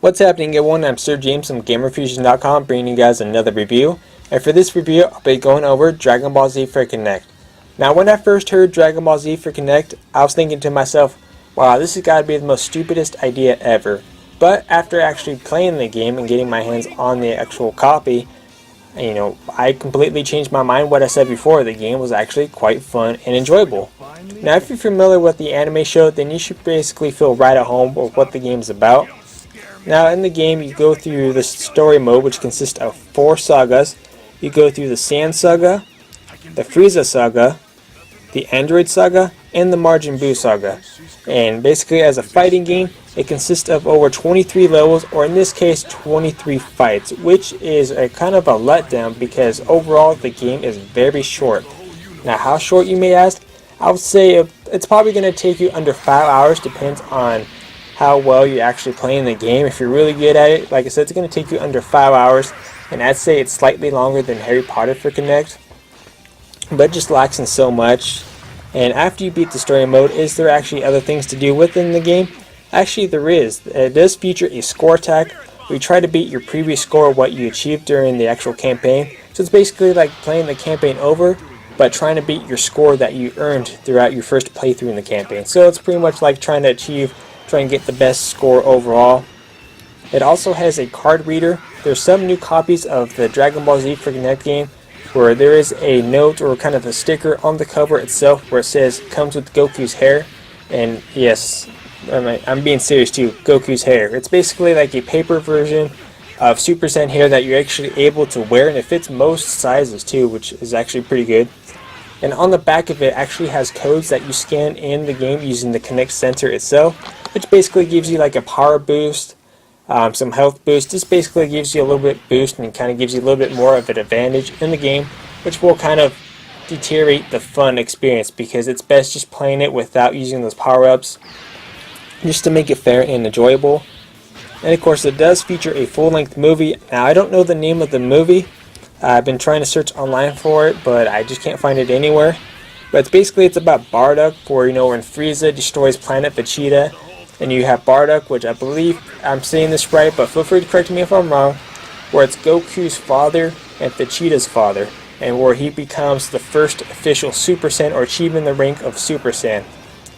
What's happening, everyone? I'm Sir James from Gamerfuzion.com, bringing you guys another review. And for this review, I'll be going over Dragon Ball Z for Kinect. Now, when I first heard Dragon Ball Z for Kinect, I was thinking to myself, wow, this has got to be the most stupidest idea ever. But after actually playing the game and getting my hands on the actual copy, I completely changed my mind. What I said before, the game was actually quite fun and enjoyable. Now, if you're familiar with the anime show, then you should basically feel right at home with what the game's about. Now, in the game, you go through the story mode, which consists of 4 sagas. You go through the Sand Saga, the Frieza Saga, the Android Saga, and the Majin Buu Saga. And basically, as a fighting game, it consists of over 23 levels, or in this case, 23 fights, which is a kind of a letdown because overall the game is very short. Now, how short, you may ask? I would say it's probably going to take you under 5 hours, depends on how well you're actually playing the game. If you're really good at it, like I said, it's going to take you under 5 hours, and I'd say it's slightly longer than Harry Potter for Kinect, but it just lacks in so much. And after you beat the story mode, is there actually other things to do within the game? Actually, there is. It does feature a score attack where you try to beat your previous score, what you achieved during the actual campaign. So it's basically like playing the campaign over, but trying to beat your score that you earned throughout your first playthrough in the campaign. So it's pretty much like trying to try and get the best score overall. It also has a card reader. There's some new copies of the Dragon Ball Z for Kinect game where there is a note or kind of a sticker on the cover itself where it says comes with Goku's hair. And yes, I'm being serious too, Goku's hair. It's basically like a paper version of Super Saiyan hair that you're actually able to wear, and it fits most sizes too, which is actually pretty good. And on the back of it actually has codes that you scan in the game using the Kinect sensor itself, which basically gives you like a power boost, some health boost. This basically gives you a little bit boost and kind of gives you a little bit more of an advantage in the game, which will kind of deteriorate the fun experience because it's best just playing it without using those power-ups, just to make it fair and enjoyable. And of course, it does feature a full-length movie. Now, I don't know the name of the movie. I've been trying to search online for it, but I just can't find it anywhere. But it's about Bardock, where when Frieza destroys planet Vegeta, and you have Bardock, which I believe I'm saying this right, but feel free to correct me if I'm wrong, where it's Goku's father and Vegeta's father, and where he becomes the first official Super Saiyan, or achieving the rank of Super Saiyan,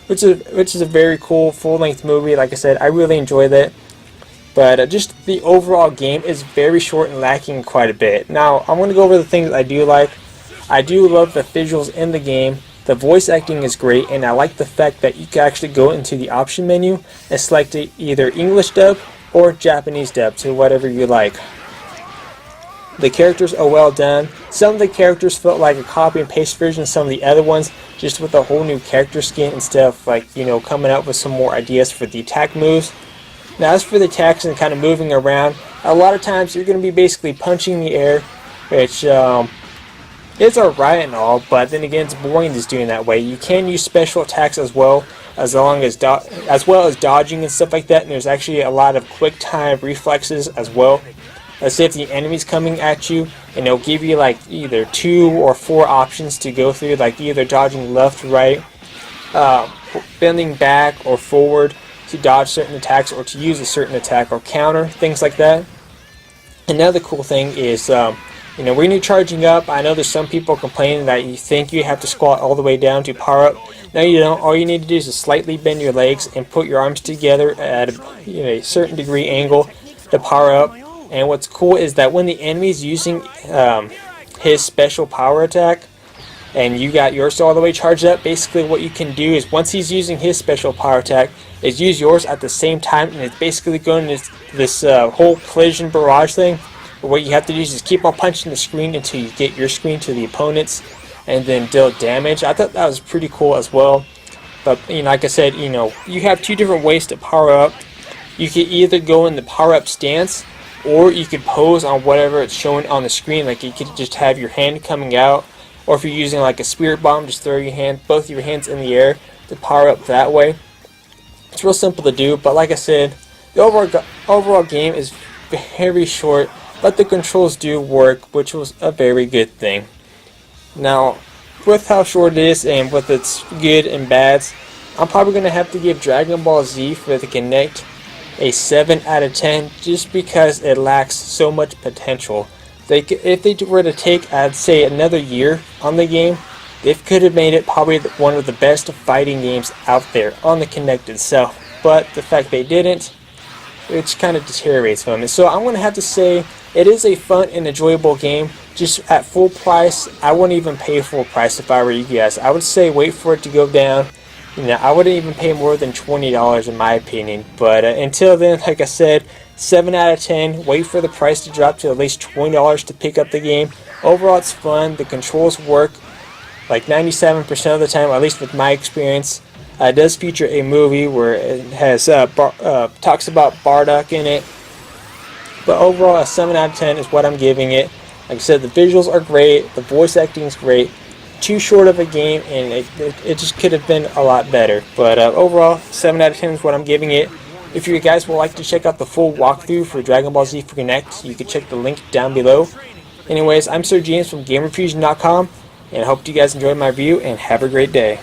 which is a very cool full-length movie. Like I said, I really enjoy that. But just the overall game is very short and lacking quite a bit. Now, I'm going to go over the things I do like. I do love the visuals in the game. The voice acting is great, and I like the fact that you can actually go into the option menu and select either English dub or Japanese dub, to whatever you like. The characters are well done. Some of the characters felt like a copy and paste version of some of the other ones, just with a whole new character skin instead of coming out with some more ideas for the attack moves. Now, as for the attacks and kind of moving around, a lot of times you're going to be basically punching the air, which is alright and all, but then again, it's boring just doing that way. You can use special attacks as well as dodging and stuff like that, and there's actually a lot of quick time reflexes as well. Let's say if the enemy's coming at you, and it'll give you like either 2 or 4 options to go through, like either dodging left, right, bending back or forward to dodge certain attacks, or to use a certain attack or counter, things like that. Another cool thing is, when you're charging up, I know there's some people complaining that you think you have to squat all the way down to power up. No, you don't. All you need to do is just slightly bend your legs and put your arms together at a certain degree angle to power up. And what's cool is that when the enemy's using his special power attack, and you got yours all the way charged up, basically what you can do is, once he's using his special power attack, is use yours at the same time, and it's basically going to this whole collision barrage thing, where what you have to do is just keep on punching the screen until you get your screen to the opponents, and then deal damage. I thought that was pretty cool as well. But like I said, you have 2 different ways to power up. You could either go in the power up stance, or you could pose on whatever it's showing on the screen. Like you could just have your hand coming out, or if you're using like a spirit bomb, just throw both your hands in the air to power up that way. It's real simple to do, but like I said, the overall game is very short, but the controls do work, which was a very good thing. Now, with how short it is and with its good and bads, I'm probably going to have to give Dragon Ball Z for the Kinect a 7 out of 10 just because it lacks so much potential. If they were to take, I'd say, another year on the game, they could have made it probably one of the best fighting games out there on the Kinect itself. But the fact they didn't, it kind of deteriorates from it. So I'm going to have to say it is a fun and enjoyable game. Just at full price, I wouldn't even pay full price if I were you guys. I would say wait for it to go down. I wouldn't even pay more than $20 in my opinion. But until then, like I said, 7 out of 10. Wait for the price to drop to at least $20 to pick up the game. Overall, it's fun. The controls work like 97% of the time, at least with my experience. It does feature a movie where it has talks about Bardock in it. But overall, a 7 out of 10 is what I'm giving it. Like I said, the visuals are great, the voice acting is great. Too short of a game, and it just could have been a lot better. But overall, 7 out of 10 is what I'm giving it. If you guys would like to check out the full walkthrough for Dragon Ball Z for Kinect, you can check the link down below. Anyways, I'm Sir James from Gamerfuzion.com, and I hope you guys enjoyed my review, and have a great day.